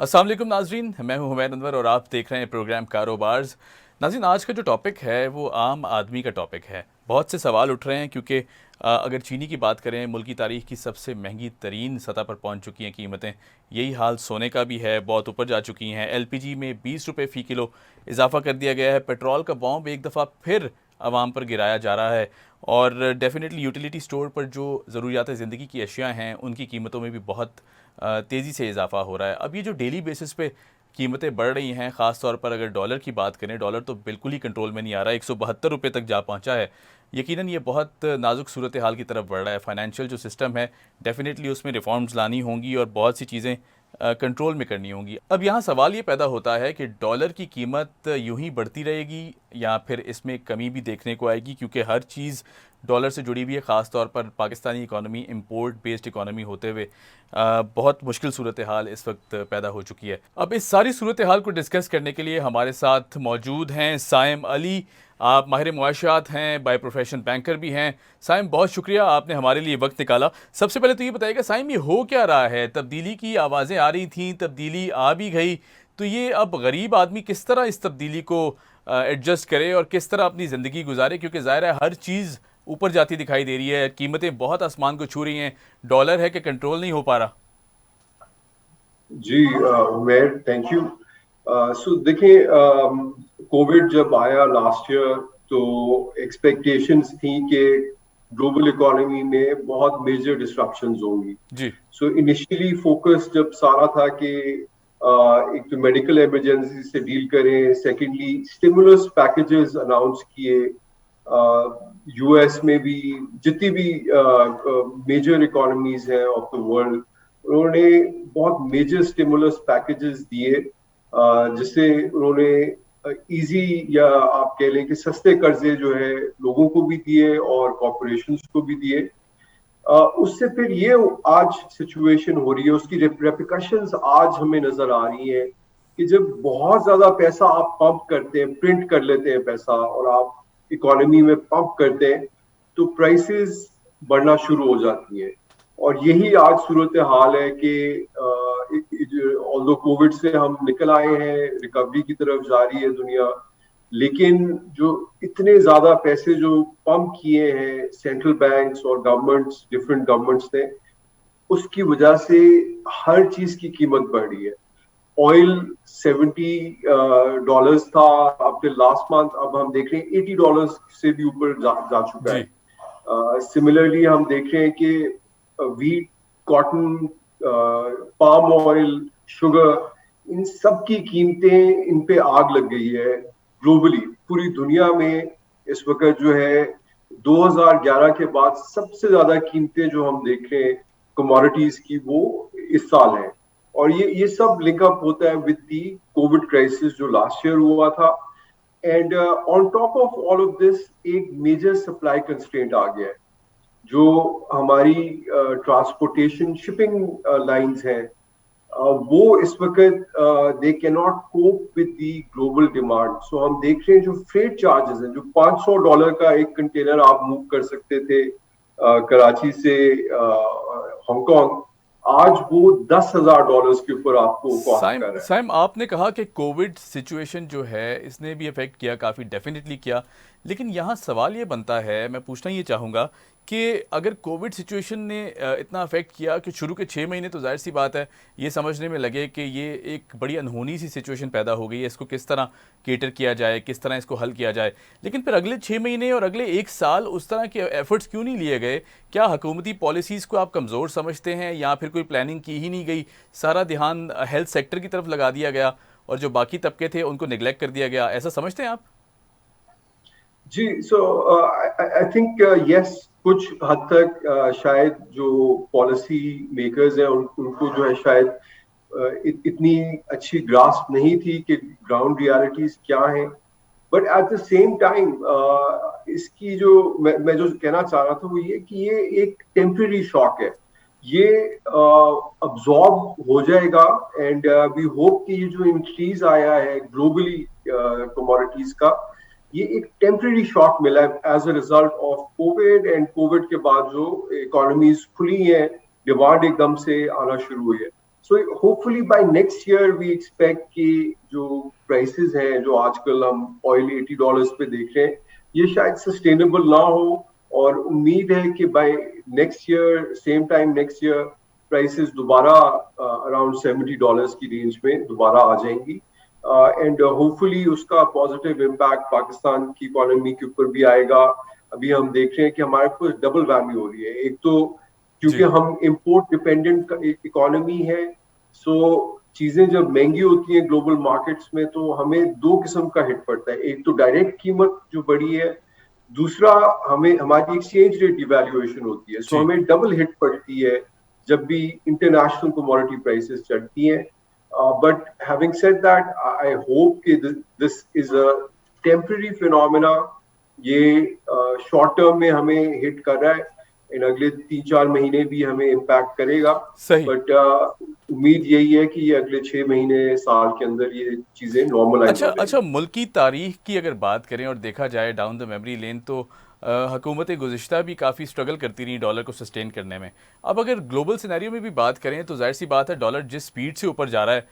अस्सलाम वालेकुम नाजरीन, मैं हूं हुमैन अनवर और आप देख रहे हैं प्रोग्राम कारोबार्स। नाजरीन, आज का जो टॉपिक है वो आम आदमी का टॉपिक है। बहुत से सवाल उठ रहे हैं क्योंकि अगर चीनी की बात करें, मुल्क की तारीख की सबसे महंगी तरीन सतह पर पहुंच चुकी हैं कीमतें। यही हाल सोने का भी है, बहुत ऊपर जा चुकी हैं। एलपीजी में 20 रुपये फ़ी किलो इजाफा कर दिया गया है। पेट्रोल का बॉम्ब एक दफ़ा फिर आवाम पर गिराया जा रहा है। और डेफिनेटली यूटिलिटी स्टोर पर जो ज़रूरियात ज़िंदगी की अशिया हैं उनकी कीमतों में भी बहुत तेज़ी से इजाफा हो रहा है। अब ये जो डेली बेसिस पे कीमतें बढ़ रही हैं, ख़ास तौर पर अगर डॉलर की बात करें, डॉलर तो बिल्कुल ही कंट्रोल में नहीं आ रहा है, 172 रुपये तक जा पहुंचा है। यकीनन ये बहुत नाजुक सूरत हाल की तरफ बढ़ रहा है। फाइनेंशियल जो सिस्टम है, डेफिनेटली उसमें रिफॉर्म्स लानी होंगी और बहुत सी चीज़ें कंट्रोल में करनी होंगी। अब यहाँ सवाल ये पैदा होता है कि डॉलर की कीमत यूं ही बढ़ती रहेगी या फिर इसमें कमी भी देखने को आएगी, क्योंकि हर चीज़ डॉलर से जुड़ी हुई है। ख़ास तौर पर Pakistani economy import based economy होते हुए बहुत मुश्किल सूरत हाल इस वक्त पैदा हो चुकी है। अब इस सारी सूरत हाल को डिस्कस करने के लिए हमारे साथ मौजूद हैं साइम अली। आप माहिर मुआशियात हैं, बाय प्रोफेशन बैंकर भी हैं। साइम, बहुत शुक्रिया, आपने हमारे लिए वक्त निकाला। सबसे पहले तो ये बताइएगा साइम, ये हो क्या रहा है? तब्दीली की आवाज़ें आ रही थीं, तब्दीली आ भी गई, तो ये अब गरीब आदमी किस तरह इस तब्दीली को एडजस्ट करे और किस तरह अपनी ज़िंदगी गुजारे? क्योंकि ज़ाहिर है हर चीज़ ऊपर जाती दिखाई दे रही है, कीमतें बहुत आसमान को छू रही हैं। डॉलर है कि कंट्रोल नहीं हो पा रहा। जी उमेर, थैंक यू। सो देखिए, कोविड जब आया लास्ट ईयर तो एक्सपेक्टेशंस थी कि ग्लोबल इकोनॉमी में बहुत मेजर डिस्ट्रप्शंस होंगी। जी। सो इनिशियली फोकस जब सारा था कि एक तो मेडिकल इमरजेंसी से डील करें, सेकेंडली स्टिमुलस पैकेजेस अनाउंस किए। यूएस में भी जितनी भी मेजर इकोनॉमीज हैं ऑफ द वर्ल्ड, उन्होंने बहुत मेजर स्टिमुलस पैकेजेस दिए, जिससे उन्होंने इजी या आप कह लें कि सस्ते कर्जे जो है लोगों को भी दिए और कॉर्पोरेशंस को भी दिए। उससे फिर ये आज सिचुएशन हो रही है, उसकी रेपिकशंस आज हमें नजर आ रही है कि जब बहुत ज्यादा पैसा आप पंप करते हैं, प्रिंट कर लेते हैं पैसा और आप इकोनॉमी में पंप करते हैं, तो प्राइसेस बढ़ना शुरू हो जाती हैं। और यही आज सूरत हाल है कि ऑल्दो कोविड से हम निकल आए हैं, रिकवरी की तरफ जा रही है दुनिया, लेकिन जो इतने ज्यादा पैसे जो पंप किए हैं सेंट्रल बैंक्स और गवर्नमेंट्स, डिफरेंट गवर्नमेंट्स ने, उसकी वजह से हर चीज की कीमत बढ़ रही है। ऑयल $70 था अब लास्ट मंथ, अब हम देख रहे हैं $80 से भी ऊपर जा चुका है। सिमिलरली हम देख रहे हैं कि wheat, cotton, palm oil, sugar, इन सब की कीमतें, इन पे आग लग गई है ग्लोबली, पूरी दुनिया में। इस वक्त जो है 2011 के बाद सबसे ज्यादा कीमतें जो हम देख रहे हैं कमोडिटीज की, वो इस साल है। और ये सब लिंकअप होता है विद दी कोविड क्राइसिस जो लास्ट ईयर हुआ था। And on top of all of this एक मेजर सप्लाई कंस्ट्रेंट आ गया है। जो हमारी ट्रांसपोर्टेशन शिपिंग लाइंस हैं, वो इस वक्त they can not cope with the global demand. So हम देख रहे हैं जो फ्रेट चार्जेस हैं, जो $500 का एक कंटेनर आप मूव कर सकते थे कराची से हांगकांग, आज वो $10,000 के ऊपर आपको कॉस्ट कर रहा है। साइम, आपने कहा कि कोविड सिचुएशन जो है इसने भी अफेक्ट किया, काफ़ी डेफिनेटली किया, लेकिन यहाँ सवाल ये बनता है, मैं पूछना ये चाहूँगा कि अगर कोविड सिचुएशन ने इतना अफेक्ट किया कि शुरू के 6 महीने तो जाहिर सी बात है ये समझने में लगे कि ये एक बड़ी अनहोनी सी सिचुएशन पैदा हो गई है, इसको किस तरह केटर किया जाए, किस तरह इसको हल किया जाए, लेकिन फिर अगले 6 महीने और अगले 1 साल उस तरह के एफर्ट्स क्यों नहीं लिए गए? क्या हुकूमती पॉलिसीज़ को आप कमज़ोर समझते हैं या फिर कोई प्लानिंग की ही नहीं गई? सारा ध्यान हेल्थ सेक्टर की तरफ लगा दिया गया और जो बाकी तबके थे उनको निगलेक्ट कर दिया गया, ऐसा समझते हैं आप? जी, सो आई थिंक यस, कुछ हद तक शायद जो पॉलिसी मेकर्स हैं उनको जो है शायद इतनी अच्छी ग्रास्प नहीं थी कि ग्राउंड रियलिटीज क्या हैं। But at the same time इसकी जो मैं जो कहना चाह रहा था वो ये कि ये एक टेम्परेरी शॉक है, ये अब्जॉर्ब हो जाएगा। एंड वी होप कि ये जो इंक्रीज आया है ग्लोबली कमोडिटीज का, ये एक टेम्परेरी शॉक मिला है as a result of COVID. And COVID के बाद जो इकोनॉमीज खुली हैं, डिमांड एकदम से आना शुरू हुई है। So hopefully by next year we expect कि जो प्राइसेस हैं जो आजकल हम ऑयल $80 पे देख रहे हैं ये शायद सस्टेनेबल ना हो, और उम्मीद है कि by next year same time next year prices दोबारा अराउंड $70 की रेंज में दोबारा आ जाएंगी, एंड होपफुली उसका पॉजिटिव इम्पैक्ट पाकिस्तान की इकोनॉमी के ऊपर भी आएगा। अभी हम देख रहे हैं कि हमारे पास डबल वैल्यू हो रही है, एक तो क्योंकि हम इंपोर्ट डिपेंडेंट इकोनॉमी है, सो चीजें जब महंगी होती हैं ग्लोबल मार्केट्स में तो हमें दो किस्म का हिट पड़ता है, एक तो डायरेक्ट कीमत जो बढ़ी है, दूसरा हमें हमारी एक्सचेंज रेट डिवैल्यूएशन होती है, सो हमें डबल हिट पड़ती है जब भी इंटरनेशनल कमोडिटी प्राइसेस चढ़ती हैं। But having said that I hope कि this is a temporary phenomena, ये शॉर्ट टर्म में हमें हिट कर रहा है, इन अगले 3-4 महीने भी हमें इम्पैक्ट करेगा, बट उम्मीद यही है कि ये अगले 6 महीने साल के अंदर ये चीजें नॉर्मलाइज हो जाएंगी। अच्छा, मुल्क की तारीख की अगर बात करें और देखा जाए डाउन द मेमोरी लेन तो हुकूमतें गुज़िश्ता भी काफ़ी स्ट्रगल करती रही डॉलर को सस्टेन करने में। अब अगर ग्लोबल सिनेरियो में भी बात करें तो जाहिर सी बात है डॉलर जिस स्पीड से ऊपर जा रहा है,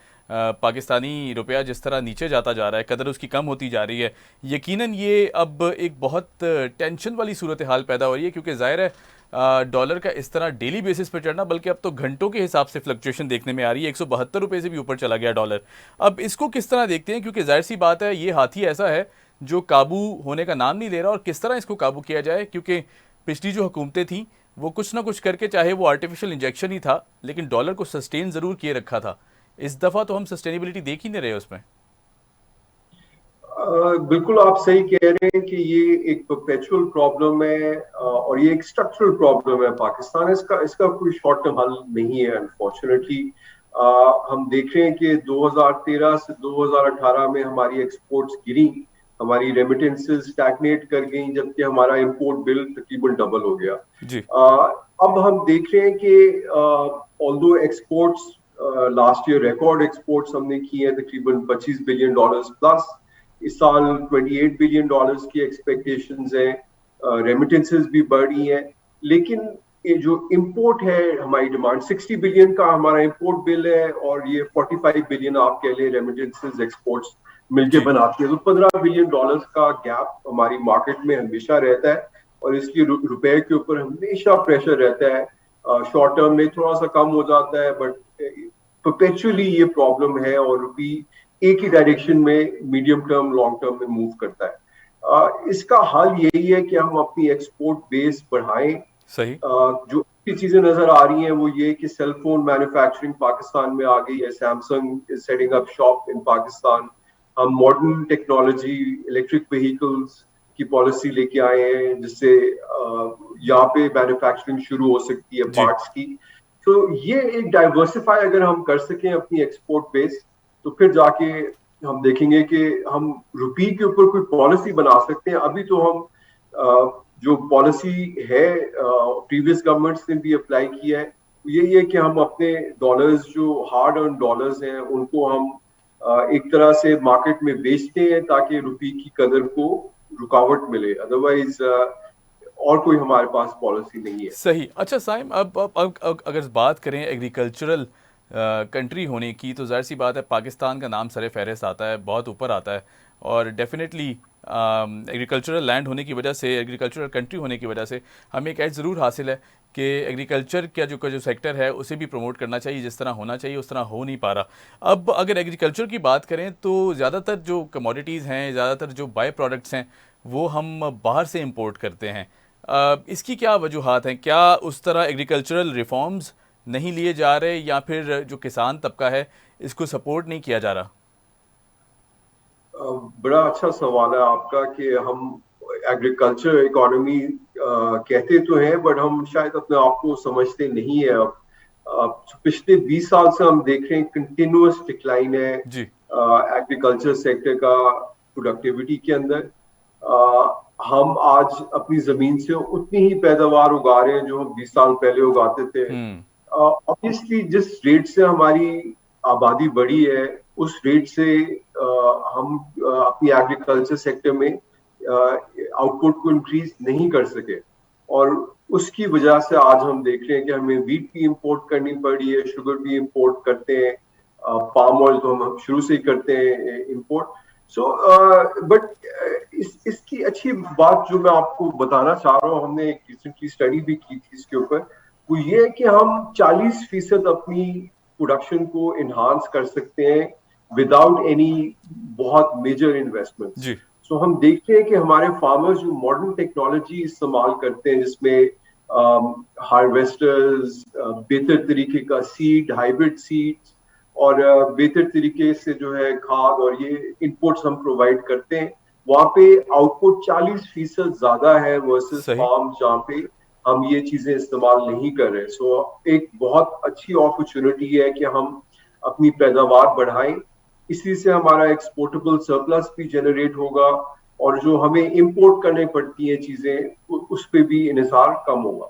पाकिस्तानी रुपया जिस तरह नीचे जाता जा रहा है, कदर उसकी कम होती जा रही है, यकीनन ये अब एक बहुत टेंशन वाली सूरत हाल पैदा हो रही है, क्योंकि ज़ाहिर है डॉलर का इस तरह डेली बेसिस पर चढ़ना, बल्कि अब तो घंटों के हिसाब से फ्लक्चुएशन देखने में आ रही है। 172 रुपये से भी ऊपर चला गया डॉलर। अब इसको किस तरह देखते हैं, क्योंकि जाहिर सी बात है ये हाथी ऐसा है जो काबू होने का नाम नहीं ले रहा, और किस तरह इसको काबू किया जाए, क्योंकि पिछली जो हुकूमतें थीं वो कुछ ना कुछ करके, चाहे वो आर्टिफिशियल इंजेक्शन ही था, लेकिन डॉलर को सस्टेन ज़रूर किए रखा था। इस दफ़ा तो हम सस्टेनेबिलिटी देख ही नहीं रहे उसमें। बिल्कुल आप सही कह रहे हैं कि ये एक परपेचुअल प्रॉब्लम है, और ये एक स्ट्रक्चरल प्रॉब्लम है पाकिस्तान, इसका कोई शॉर्ट टर्म हल नहीं है अनफॉर्चुनेटली। हम देख रहे हैं कि 2013 से 2018 में हमारी एक्सपोर्ट्स गिरी, हमारी रेमिटेंसेस स्टैग्नेट कर गई, जबकि हमारा इंपोर्ट बिल तकरीबन डबल हो गया जी। अब हम देख रहे हैं कि although exports last year record exports हमने किए हैं तकरीबन $25 बिलियन प्लस, इस साल $28 बिलियन की एक्सपेक्टेशंस हैं, रेमिटेंसेस भी बढ़ रही हैं, लेकिन ये जो इंपोर्ट है हमारी डिमांड 60 बिलियन का हमारा इंपोर्ट बिल है, और ये 45 बिलियन आप कह लें रेमिटेंसेस एक्सपोर्ट्स मिलके बनाती है, तो $15 बिलियन का गैप हमारी मार्केट में हमेशा रहता है, और इसलिए रुपए के ऊपर हमेशा प्रेशर रहता है। शॉर्ट टर्म में थोड़ा सा कम हो जाता है, बट परपेचुअली ये प्रॉब्लम है, और रुपी एक ही डायरेक्शन में मीडियम टर्म लॉन्ग टर्म में मूव करता है। इसका हल यही है कि हम अपनी एक्सपोर्ट बेस बढ़ाएं। सही। जो अच्छी चीजें नजर आ रही हैं वो ये कि सेल फोन मैन्युफैक्चरिंग पाकिस्तान में आ गई है, Samsung is setting up shop in Pakistan, हम मॉडर्न टेक्नोलॉजी इलेक्ट्रिक व्हीकल्स की पॉलिसी लेके आए हैं, जिससे यहाँ पे मैन्युफैक्चरिंग शुरू हो सकती है पार्ट्स की। तो ये एक डाइवर्सिफाई अगर हम कर सकें अपनी एक्सपोर्ट बेस, तो फिर जाके हम देखेंगे कि हम रुपी के ऊपर कोई पॉलिसी बना सकते हैं। अभी तो हम जो पॉलिसी है प्रीवियस गवर्नमेंट्स ने भी अप्लाई किया है, यही है कि हम अपने डॉलर्स जो हार्ड अर्न डॉलर्स हैं उनको हम एक तरह से मार्केट में बेचते हैं ताकि रुपी की कदर को रुकावट मिले, अदरवाइज और कोई हमारे पास पॉलिसी नहीं है। सही। अच्छा साइम, अब अगर बात करें एग्रीकल्चरल कंट्री होने की, तो जाहिर सी बात है पाकिस्तान का नाम सरे फहरिस्त आता है, बहुत ऊपर आता है, और डेफिनेटली एग्रीकल्चरल लैंड होने की वजह से, एग्रीकल्चरल कंट्री होने की वजह से हमें एक एज ज़रूर हासिल है कि एग्रीकल्चर का जो सेक्टर है उसे भी प्रमोट करना चाहिए, जिस तरह होना चाहिए उस तरह हो नहीं पा रहा। अब अगर एग्रीकल्चर की बात करें तो ज़्यादातर जो कमोडिटीज़ हैं, ज़्यादातर जो बाय प्रोडक्ट्स हैं, वो हम बाहर से इंपोर्ट करते हैं। इसकी क्या वजूहात हैं? क्या उस तरह एग्रीकल्चरल रिफॉर्म्स नहीं लिए जा रहे, या फिर जो किसान तबका है इसको सपोर्ट नहीं किया जा रहा? बड़ा अच्छा सवाल है आपका कि हम एग्रीकल्चर इकोनॉमी कहते तो हैं, बट हम शायद अपने आप को समझते नहीं है। अब पिछले 20 साल से हम देख रहे हैं कंटिन्यूअस डिक्लाइन है एग्रीकल्चर सेक्टर का प्रोडक्टिविटी के अंदर। हम आज अपनी जमीन से उतनी ही पैदावार उगा रहे हैं जो हम 20 साल पहले उगाते थे। ऑब्वियसली जिस रेट से हमारी आबादी बढ़ी है उस रेट से हम अपनी एग्रीकल्चर सेक्टर में आउटपुट को इंक्रीज नहीं कर सके, और उसकी वजह से आज हम देख रहे हैं कि हमें वीट भी इंपोर्ट करनी पड़ी है, शुगर भी इंपोर्ट करते हैं, पाम ऑयल तो हम शुरू से ही करते हैं इंपोर्ट। सो बट इसकी अच्छी बात जो मैं आपको बताना चाह रहा हूँ, हमने एक रिसेंटली स्टडी भी की थी इसके ऊपर, वो ये है कि हम 40% अपनी प्रोडक्शन को इन्हांस कर सकते हैं विदाउट एनी बहुत मेजर इन्वेस्टमेंट्स। जी सो हम देखते हैं कि हमारे फार्मर्स जो मॉडर्न टेक्नोलॉजी इस्तेमाल करते हैं, जिसमें हार्वेस्टर्स, बेहतर तरीके का सीड, हाइब्रिड सीड्स, और बेहतर तरीके से जो है खाद और ये इनपुट्स हम प्रोवाइड करते हैं, वहाँ पे आउटपुट 40% ज्यादा है वर्सेस सही फार्म जहाँ पे हम ये चीजें इस्तेमाल नहीं कर रहे। सो एक बहुत अच्छी अपॉर्चुनिटी है कि हम अपनी पैदावार बढ़ाएं, इसी से हमारा एक्सपोर्टेबल सरप्लस भी जनरेट होगा, और जो हमें इंपोर्ट करने पड़ती हैं चीजें उस पे भी इन्हिसार कम होगा।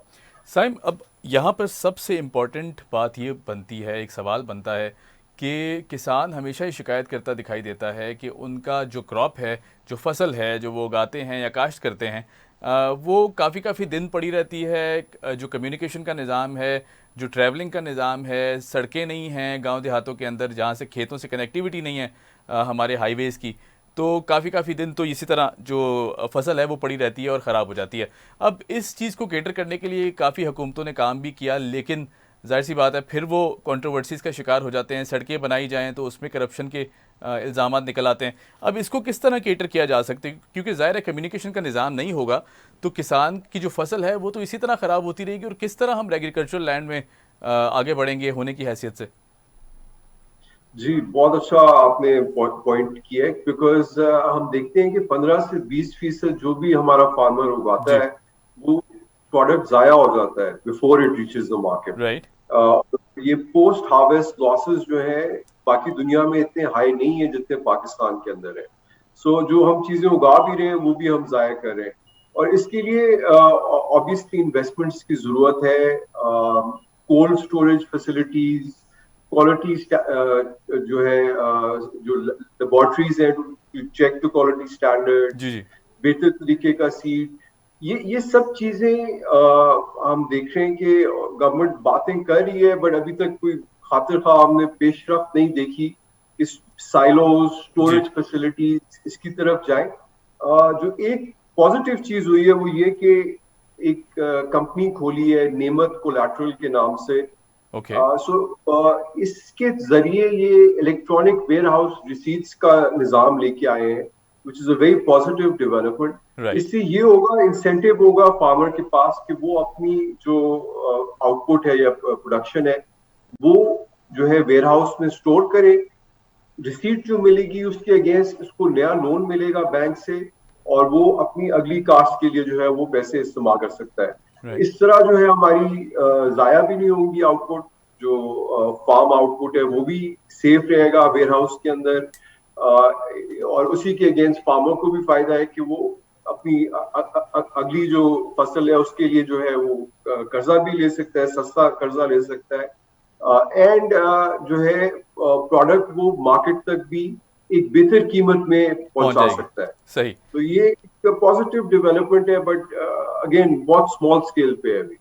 साइम, अब यहाँ पर सबसे इम्पोर्टेंट बात ये बनती है, एक सवाल बनता है कि किसान हमेशा ही शिकायत करता दिखाई देता है कि उनका जो क्रॉप है, जो फसल है, जो वो उगाते हैं या काश्त करते हैं, वो काफ़ी दिन पड़ी रहती है। जो कम्युनिकेशन का निज़ाम है, जो ट्रैवलिंग का निज़ाम है, सड़कें नहीं हैं गांव देहातों के अंदर, जहाँ से खेतों से कनेक्टिविटी नहीं है हमारे हाईवेज़ की, तो काफ़ी दिन तो इसी तरह जो फसल है वो पड़ी रहती है और ख़राब हो जाती है। अब इस चीज़ को कैटर करने के लिए काफ़ी हुकूमतों ने काम भी किया, लेकिन जाहिर सी बात है फिर वो कंट्रोवर्सीज़ का शिकार हो जाते हैं। सड़कें बनाई जाएं तो उसमें करप्शन के इल्ज़ाम निकल आते हैं। अब इसको किस तरह कैटर किया जा सकता है, क्योंकि ज़ाहिर है कम्युनिकेशन का निज़ाम नहीं होगा तो किसान की जो फसल है वो तो इसी तरह ख़राब होती रहेगी, और किस तरह हम एग्रीकल्चरल लैंड में आगे बढ़ेंगे होने की हैसियत से। जी, बहुत अच्छा आपने पॉइंट किया है, बिकॉज हम देखते हैं कि 15 से 20% जो भी हमारा फार्मर उगाता जी है वो प्रोडक्ट जाया हो जाता है before it reaches the market. Right ये पोस्ट हार्वेस्ट लॉसेस जो है बाकी दुनिया में इतने हाई नहीं है जितने पाकिस्तान के अंदर है। सो जो हम चीजें उगा भी रहे हैं वो भी हम जाया कर रहे हैं, और इसके लिए ऑब्वियसली इन्वेस्टमेंट्स की जरूरत है। कोल्ड स्टोरेज फैसिलिटीज, क्वालिटी जो है जो लेबोरेटरीज है to check the quality standards, जी जी बेहतर तरीके का सीड, ये सब चीजें हम देख रहे हैं कि गवर्नमेंट बातें कर रही है, बट अभी तक कोई खातिर खा हमने पेशरफ्त नहीं देखी इस साइलोज जी स्टोरेज फैसिलिटीज इसकी तरफ जाए। जो एक पॉजिटिव चीज हुई है वो ये कि एक कंपनी खोली है नेमत कोलैटरल के नाम से। ओके इसके जरिए ये इलेक्ट्रॉनिक वेयर हाउस रिसीट्स का निजाम लेके आए हैं, which is a very positive development. Right इससे ये होगा, इंसेंटिव होगा फार्मर के पास कि वो अपनी जो आउटपुट है या प्रोडक्शन है वो जो है वेयर हाउस में स्टोर करे, रिसीट जो मिलेगी उसके अगेंस्ट उसको नया लोन मिलेगा बैंक से, और वो अपनी अगली कास्ट के लिए जो है वो पैसे इस्तेमाल कर सकता है। राइट इस तरह जो है हमारी जाया भी नहीं होंगी आउटपुट, जो फार्म आउटपुट है वो भी सेफ रहेगा वेयर हाउस के अंदर, और उसी के अगेंस्ट फार्मर को भी फायदा है कि वो अपनी अगली जो फसल है उसके लिए जो है वो कर्जा भी ले सकता है, सस्ता कर्जा ले सकता है, एंड जो है प्रोडक्ट वो मार्केट तक भी एक बेहतर कीमत में पहुंच पहुंचा जाएगी। सकता है। सही तो ये एक पॉजिटिव डेवलपमेंट है, बट अगेन बहुत स्मॉल स्केल पे है अभी।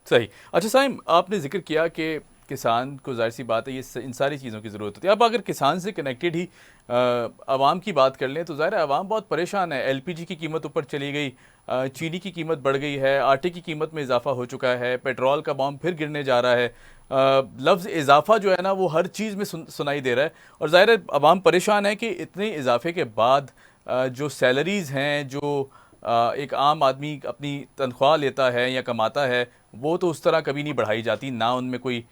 सही। अच्छा साइम, आपने जिक्र किया कि किसान को जाहिर सी बात है ये इन सारी चीज़ों की ज़रूरत होती है। अब अगर किसान से कनेक्टेड ही आवाम की बात कर लें तो ज़ाहिर है आवाम बहुत परेशान है। एलपीजी की कीमत ऊपर चली गई, चीनी की कीमत बढ़ गई है, आटे की कीमत में इजाफा हो चुका है, पेट्रोल का बॉम्ब फिर गिरने जा रहा है। लफ्ज़ इजाफा जो है ना वो हर चीज़ में सुनाई दे रहा है, और ज़ाहिर है आवाम परेशान है कि इतने इजाफे के बाद जो सैलरीज़ हैं, जो एक आम आदमी अपनी तनख्वाह लेता है या कमाता है, वो तो उस तरह कभी नहीं बढ़ाई जाती, ना उनमें कोई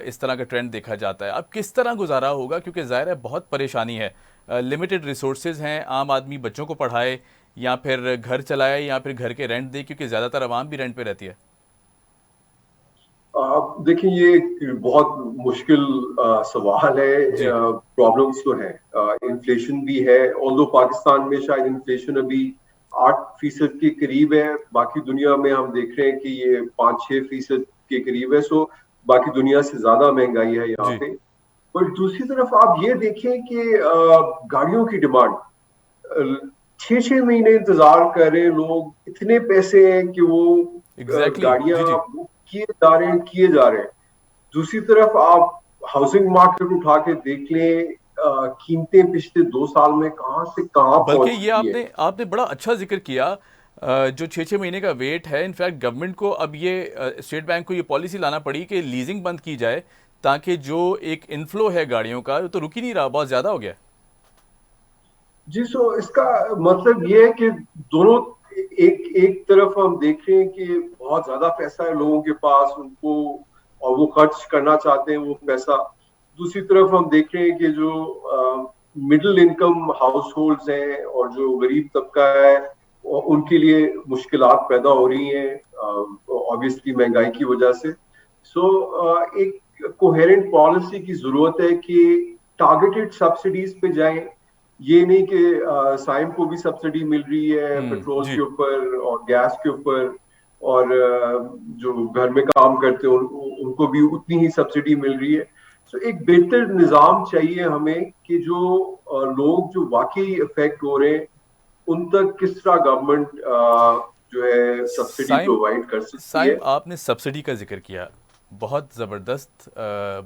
इस तरह का ट्रेंड देखा जाता है। अब किस तरह गुजारा होगा, क्योंकि ज़ाहिर है बहुत परेशानी है, लिमिटेड रिसोर्सेज हैं, आम आदमी बच्चों को पढ़ाए या फिर घर चलाए या फिर घर के रेंट दे, क्योंकि ज़्यादातर आवाम भी रेंट पे रहती है। देखिए ये एक बहुत मुश्किल सवाल है। जी प्रॉब्लम्स तो है, इन्फ्लेशन भी है, ऑल्दो पाकिस्तान में शायद इन्फ्लेशन अभी 8% के करीब है, बाकी दुनिया में हम देख रहे हैं कि ये 5-6% के करीब है। सो बाकी दुनिया से ज्यादा महंगाई है यहाँ जी पे। पर दूसरी तरफ आप ये देखें कि गाड़ियों की डिमांड 6 महीने इंतजार कर रहे हैं लोग, इतने पैसे हैं कि वो एग्जैक्टली गाड़ियां जी जी। बुक किए जा रहे हैं। दूसरी तरफ आप हाउसिंग मार्केट उठा के देख लें, कीमतें पिछले 2 साल में कहां से कहां बल्कि पहुंच ये चुकी है। आपने आपने बड़ा अच्छा जिक्र किया। जो 6 6 महीने का वेट है, इनफैक्ट गवर्नमेंट को अब ये स्टेट बैंक को ये पॉलिसी लाना पड़ी कि लीजिंग बंद की जाए, ताकि जो एक इनफ्लो है गाड़ियों का, वो तो रुक ही नहीं रहा, बहुत ज़्यादा हो गया। जी, सो इसका मतलब ये है कि दोनों, एक एक तरफ हम देख रहे हैं कि बहुत ज्यादा पैसा है लोगों के पास, उनको और वो खर्च करना चाहते हैं वो पैसा। दूसरी तरफ हम देख रहे हैं कि जो मिडिल इनकम हाउस होल्ड्स हैं और जो गरीब तबका है, उनके लिए मुश्किलात पैदा हो रही हैं ऑब्वियसली महंगाई की वजह से। सो एक कोहेरेंट पॉलिसी की जरूरत है कि टारगेटेड सब्सिडीज पे जाएं। ये नहीं कि साइम को भी सब्सिडी मिल रही है पेट्रोल जी। के ऊपर और गैस के ऊपर, और जो घर में काम करते हैं उनको भी उतनी ही सब्सिडी मिल रही है। सो एक बेहतर निजाम चाहिए हमें कि जो लोग जो वाकई इफेक्ट हो रहे हैं उन तक किस तरह गवर्नमेंट जो है सब्सिडी साइम प्रोवाइड कर सकती साइम है। आपने सब्सिडी का जिक्र किया, बहुत ज़बरदस्त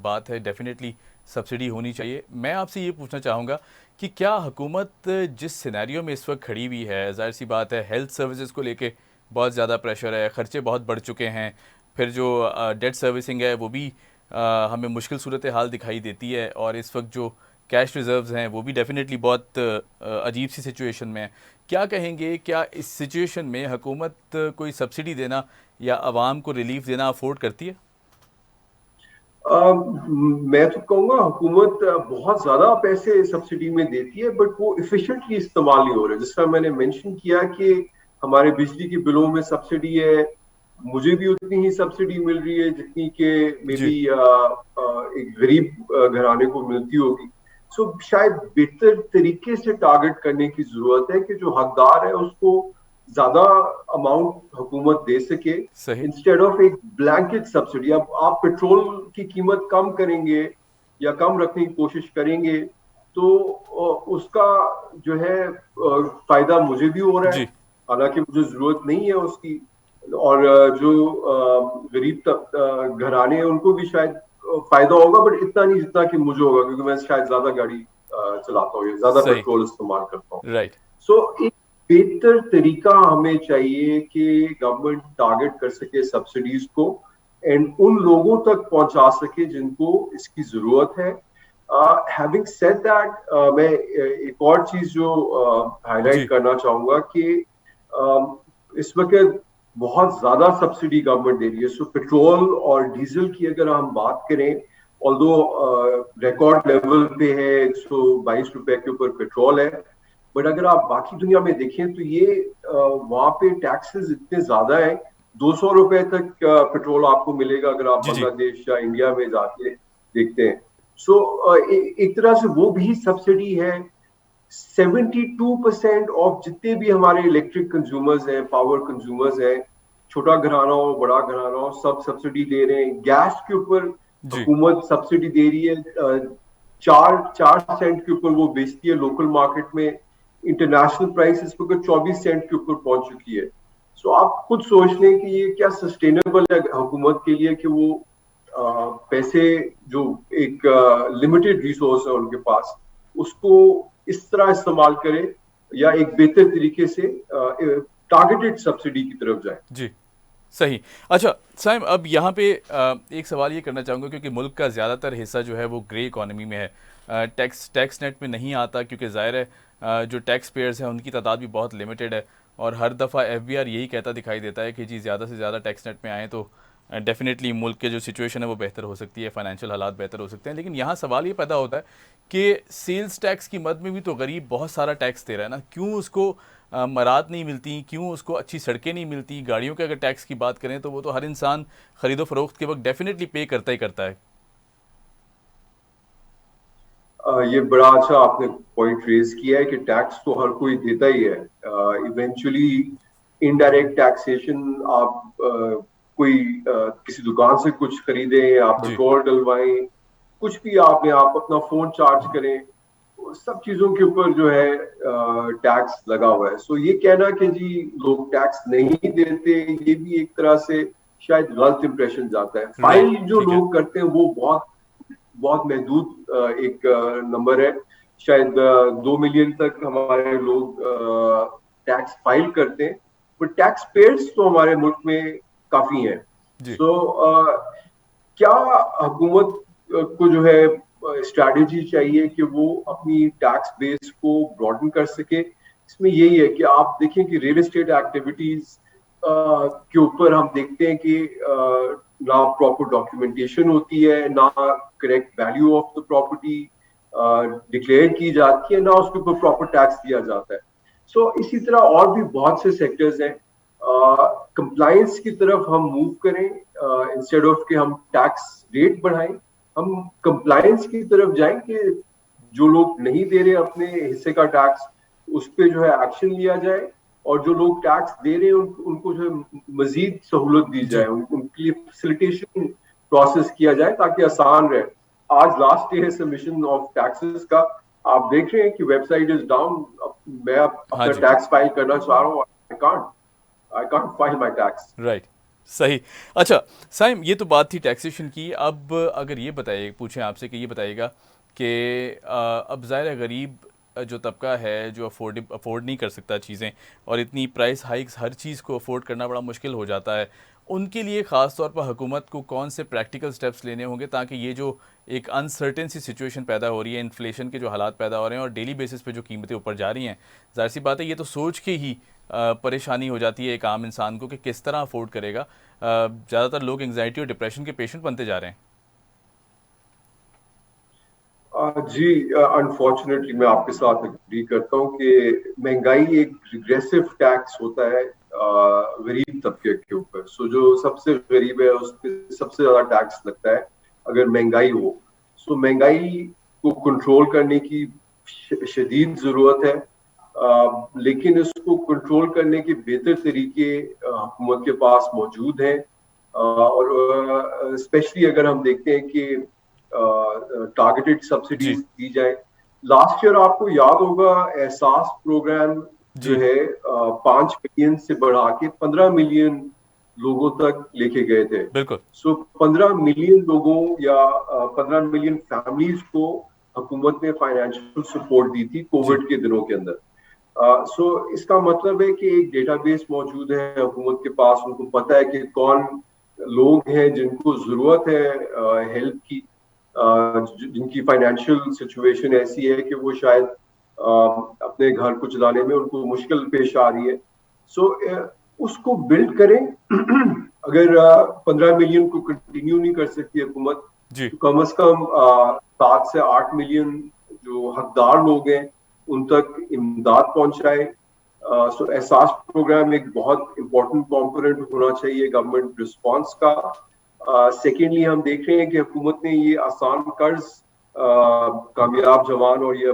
बात है। डेफिनेटली सब्सिडी होनी चाहिए। मैं आपसे ये पूछना चाहूँगा कि क्या हुकूमत जिस सिनेरियो में इस वक्त खड़ी हुई है, ज़ाहिर सी बात है हेल्थ सर्विसेज को लेके बहुत ज़्यादा प्रेशर है, ख़र्चे बहुत बढ़ चुके हैं, फिर जो डेट सर्विसिंग है वो भी हमें मुश्किल सूरत हाल दिखाई देती है, और इस वक्त जो कैश रिजर्व्स हैं वो भी डेफिनेटली बहुत अजीब सी सिचुएशन में है। क्या कहेंगे, क्या इस सिचुएशन में हुकूमत कोई सब्सिडी देना या आवाम को रिलीफ देना अफोर्ड करती है? मैं तो कहूंगा हुकूमत बहुत ज्यादा पैसे सब्सिडी में देती है, बट वो इफिशिएंटली इस्तेमाल नहीं हो रहे। जिस तरह मैंने मेंशन किया कि हमारे बिजली के बिलों में सब्सिडी है, मुझे भी उतनी ही सब्सिडी मिल रही है जितनी कि मे जी। बी एक गरीब घराने को मिलती होगी। सो शायद बेहतर तरीके से टारगेट करने की जरूरत है कि जो हकदार है उसको ज्यादा अमाउंट हुकूमत दे सके, सही। इंस्टेड ऑफ एक ब्लैंकेट सब्सिडी। अब आप पेट्रोल की कीमत कम करेंगे या कम रखने की कोशिश करेंगे तो उसका जो है फायदा मुझे भी हो रहा है, जी। हालांकि मुझे जरूरत नहीं है उसकी। और जो गरीब घराने हैं उनको भी शायद फायदा होगा, बट इतना नहीं जितना कि मुझे होगा, क्योंकि मैं शायद ज्यादा गाड़ी चलाता हूँ या ज्यादा सही। पेट्रोल इस्तेमाल करता हूँ। राइट। सो एक बेहतर तरीका हमें चाहिए कि गवर्नमेंट टारगेट कर सके सब्सिडीज को एंड उन लोगों तक पहुंचा सके जिनको इसकी जरूरत है। हैविंग सेड दैट, मैं एक और चीज जो हाईलाइट जी करना चाहूंगा कि इस वक्त बहुत ज्यादा सब्सिडी गवर्नमेंट दे रही है। सो पेट्रोल और डीजल की अगर हम बात करें, ऑल्दो रिकॉर्ड लेवल पे है, 122 रुपए के ऊपर पेट्रोल है, बट अगर आप बाकी दुनिया में देखें तो ये वहां पे टैक्सेस इतने ज्यादा हैं, 200 रुपए तक पेट्रोल आपको मिलेगा अगर आप जी। जी बांग्लादेश या इंडिया में जाके देखते हैं। सो एक तरह से वो भी सब्सिडी है। 72% ऑफ जितने भी हमारे इलेक्ट्रिक कंज्यूमर्स हैं, पावर कंज्यूमर्स हैं, छोटा घराना हो बड़ा घराना हो, सब सब्सिडी दे रहे हैं। गैस के ऊपर जी। हुकूमत सब्सिडी दे रही है, 4 4 सेंट के ऊपर वो बेचती है लोकल मार्केट में। इंटरनेशनल प्राइस इस वक्त 24 सेंट के ऊपर पहुंच चुकी है। सो आप खुद सोच लें कि ये क्या सस्टेनेबल है हुकूमत के लिए कि वो पैसे जो एक लिमिटेड रिसोर्स है उनके पास, उसको इस तरह इस्तेमाल करे या एक बेहतर तरीके से टारगेटेड सब्सिडी की तरफ जाए। जी। सही। अच्छा साइम, अब यहाँ पे एक सवाल ये करना चाहूँगा, क्योंकि मुल्क का ज़्यादातर हिस्सा जो है वो ग्रे इकोनॉमी में है, टैक्स नेट में नहीं आता, क्योंकि ज़ाहिर है जो टैक्स पेयर्स हैं उनकी तादाद भी बहुत लिमिटेड है, और हर दफ़ा एफबीआर यही कहता दिखाई देता है कि जी ज़्यादा से ज़्यादा टैक्स नेट में आएँ तो डेफिनेटली मुल्क के जो सिचुएशन है वो बेहतर हो सकती है, फाइनेंशियल हालात बेहतर हो सकते हैं। लेकिन यहाँ सवाल ये पैदा होता है कि सेल्स टैक्स की मद में भी तो गरीब बहुत सारा टैक्स दे रहा है ना, क्यों उसको मराद नहीं मिलती, क्यों उसको अच्छी सड़कें नहीं मिलती? गाड़ियों के अगर टैक्स की बात करें तो वो तो हर इंसान ख़रीदो फरोख्त के वक्त डेफिनेटली पे करता ही करता है। ये बड़ा अच्छा आपने पॉइंट रेज किया है कि टैक्स तो हर कोई देता ही है। इवेंचुअली इनडायरेक्ट टैक्सेशन, आप कोई किसी दुकान से कुछ खरीदें, आप जी। पेट्रोल डलवाएं, कुछ भी, आप अपना फोन चार्ज करें, सब चीजों के ऊपर जो है टैक्स लगा हुआ है। सो ये कहना कि जी लोग टैक्स नहीं देते, ये भी एक तरह से शायद गलत इंप्रेशन जाता है। राइट, फाइल जो ठीक है। लोग करते हैं वो बहुत बहुत महदूद एक नंबर है। शायद 2 मिलियन तक हमारे लोग टैक्स फाइल करते हैं, पर टैक्स पेयर्स तो हमारे मुल्क में काफी हैं। जी, सो क्या हुकूमत को जो है स्ट्रैटेजी चाहिए कि वो अपनी टैक्स बेस को ब्रॉडन कर सके। इसमें यही है कि आप देखें कि रियल एस्टेट एक्टिविटीज के ऊपर हम देखते हैं कि ना प्रॉपर डॉक्यूमेंटेशन होती है, ना correct value of the property declare की जाती है, ना उसके ऊपर प्रॉपर टैक्स दिया जाता है। सो इसी तरह और भी बहुत से सेक्टर्स हैं। कंप्लायंस की तरफ हम मूव करें, इंस्टेड ऑफ कि हम टैक्स रेट बढ़ाएं, हम कंप्लायंस की तरफ जाएं कि जो लोग नहीं दे रहे अपने हिस्से का टैक्स, उस पर जो है एक्शन लिया जाए, और जो लोग टैक्स दे रहे हैं उनको जो है मजीद सहूलत दी जी। जाए, उनके लिए फैसिलिटेशन प्रोसेस किया जाए ताकि आसान रहे। आज लास्ट डे है सबमिशन ऑफ टैक्सेस का, आप देख रहे हैं कि वेबसाइट इज डाउन। मैं हाँ अपना जी, टैक्स फाइल करना चाह रहा हूँ, I can't file my tax. Right, सही। अच्छा, साइम, ये तो बात थी टैक्सेशन की। अब अगर ये बताइए, पूछें आपसे कि ये बताइएगा कि अब ज़ाहिर है गरीब जो तबका है, जो अफोर्ड नहीं कर सकता चीज़ें, और इतनी प्राइस हाइक्स हर चीज़ को अफोर्ड करना बड़ा मुश्किल हो जाता है, उनके लिए ख़ास तौर पर हुकूमत को कौन से प्रैक्टिकल स्टेप्स लेने होंगे ताकि ये जो एक अनसर्टेन सी सिचुएशन पैदा हो रही है, इन्फ्लेशन के जो हालात पैदा हो रहे हैं और डेली बेसिस पे जो कीमतें ऊपर जा रही हैं, ज़ाहिर सी बात है ये तो सोच के ही परेशानी हो जाती है एक आम इंसान को कि किस तरह अफोर्ड करेगा। ज़्यादातर लोग एंग्जाइटी और डिप्रेशन के पेशेंट बनते जा रहे हैं। जी, अनफॉर्चुनेटली मैं आपके साथ एग्री करता हूँ कि महंगाई एक रिग्रेसिव टैक्स होता है गरीब तबके के ऊपर। सो जो सबसे गरीब है उस पर सबसे ज्यादा टैक्स लगता है अगर महंगाई हो। सो महंगाई को कंट्रोल करने की शदीद जरूरत है, लेकिन इसको कंट्रोल करने के बेहतर तरीके हुकूमत के पास मौजूद हैं। और स्पेशली अगर हम देखते हैं कि टारगेटेड सब्सिडीज जी, दी जाए। लास्ट ईयर आपको याद होगा एहसास प्रोग्राम जो जी, है 5 मिलियन से बढ़ा के 15 मिलियन लोगों तक लेके गए थे। बिल्कुल, सो 15 मिलियन लोगों या 15 मिलियन फैमिलीज को हुकूमत ने फाइनेंशियल सपोर्ट दी थी जी, कोविड के दिनों के अंदर। सो इसका मतलब है कि एक डेटाबेस मौजूद है हुकूमत के पास, उनको पता है कि कौन लोग हैं जिनको जरूरत है हेल्प की, जिनकी फाइनेंशियल सिचुएशन ऐसी है कि वो शायद अपने घर को चलाने में उनको मुश्किल पेश आ रही है। सो उसको बिल्ड करें। अगर 15 मिलियन को कंटिन्यू नहीं कर सकती हुकूमत, जी, तो कम से कम 7 से 8 मिलियन जो हकदार लोग हैं उन तक इमदाद पहुंचाए। सो एहसास प्रोग्राम एक बहुत इंपॉर्टेंट कंपोनेंट होना चाहिए गवर्नमेंट रिस्पांस का। सेकेंडली हम देख रहे हैं कि हुकूमत ने ये आसान कर्ज कामयाब जवान और ये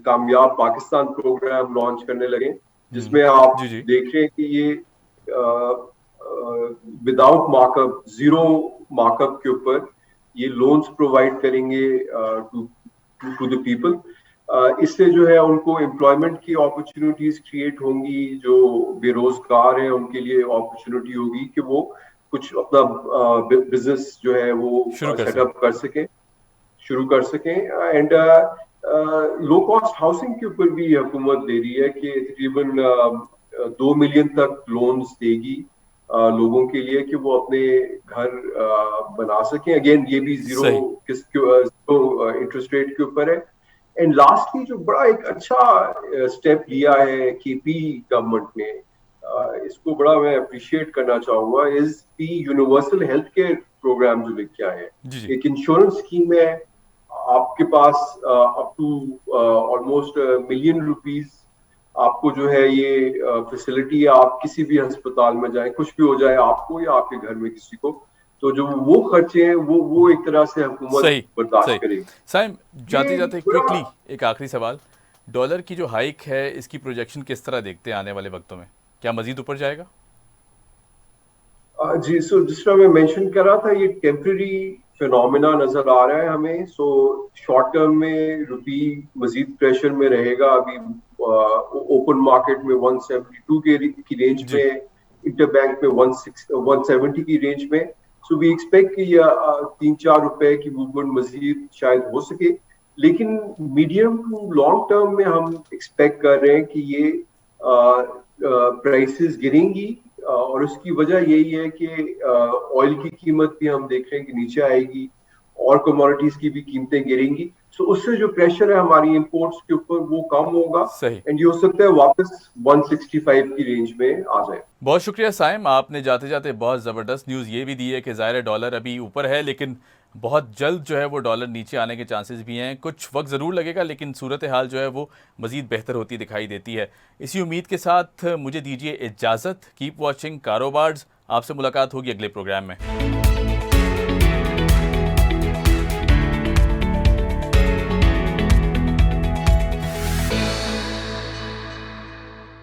कामयाब पाकिस्तान प्रोग्राम लॉन्च करने लगे, जिसमें जी, आप जी, देख रहे हैं कि ये विदाउट मार्कअप, जीरो मार्कअप के ऊपर ये लोन्स प्रोवाइड करेंगे टू टू द पीपल। इससे जो है उनको एम्प्लॉयमेंट की अपॉर्चुनिटीज क्रिएट होंगी, जो बेरोजगार हैं उनके लिए अपॉर्चुनिटी होगी कि वो कुछ अपना बिजनेस जो है शुरू वो कर सकें। सेटअप कर सकें, शुरू कर सकें। एंड लो कॉस्ट हाउसिंग के ऊपर भी हुकूमत दे रही है कि तकरीबन 2 मिलियन तक लोन्स देगी लोगों के लिए कि वो अपने घर बना सकें। अगेन ये भी जीरो सही, इंटरेस्ट रेट के ऊपर है। एंड लास्टली जो बड़ा एक अच्छा स्टेप लिया है केपी गवर्नमेंट ने, इसको बड़ा मैं अप्रिशिएट करना चाहूंगा, is the universal health care programme जो लेके आए हैं। जी, जी, एक इंश्योरेंस स्कीम है, आपके पास अप टू ऑलमोस्ट ₹1 मिलियन आपको जो है ये फैसिलिटी है। आप किसी भी अस्पताल में जाएं, कुछ भी हो जाए आपको या आपके घर में किसी को, तो जो वो खर्चे हैं वो एक तरह से हुकूमत सही, बर्दाश्त सही। करेगी। साइम, ये जाते-जाते बड़ा क्विकली एक आखिरी सवाल, डॉलर की जो हाइक है, इसकी प्रोजेक्शन किस तरह देखते हैं आने वाले वक्तों में? क्या मज़ीद ऊपर जाएगा? जी, सो जिस तरह मैं मेंशन कर रहा था, ये टेम्पररी फिनोमिना नजर आ रहा है हमें। सो शॉर्ट टर्म में रुपी मजीद प्रेशर में रहेगा। अभी ओपन मार्केट में 172 की रेंज जी। में, इंटरबैंक में 170 की रेंज में। सो वी एक्सपेक्ट कि ये 3-4 रुपए की मूवमेंट मजीद शायद हो सके, लेकिन मीडियम टू लॉन्ग टर्म में हम एक्सपेक्ट कर रहे हैं कि ये प्राइसेस गिरेंगी। और उसकी वजह यही है कि ऑयल की कीमत भी हम देख रहे हैं कि नीचे आएगी और कमोडिटीज की भी कीमतें गिरेंगी। सो उससे जो प्रेशर है हमारी इंपोर्ट्स के ऊपर वो कम होगा, सही। एंड ये हो सकता है वापस 165 की रेंज में आ जाए। बहुत शुक्रिया साइम, आपने जाते जाते बहुत ज़बरदस्त न्यूज़ ये भी दी है कि ज़ाहिर है डॉलर अभी ऊपर है, लेकिन बहुत जल्द जो है वो डॉलर नीचे आने के चांसेस भी हैं। कुछ वक्त ज़रूर लगेगा, लेकिन सूरत हाल जो है वो मज़ीद बेहतर होती दिखाई देती है। इसी उम्मीद के साथ मुझे दीजिए इजाज़त। कीप वॉचिंग कारोबार्स। आपसे मुलाकात होगी अगले प्रोग्राम में।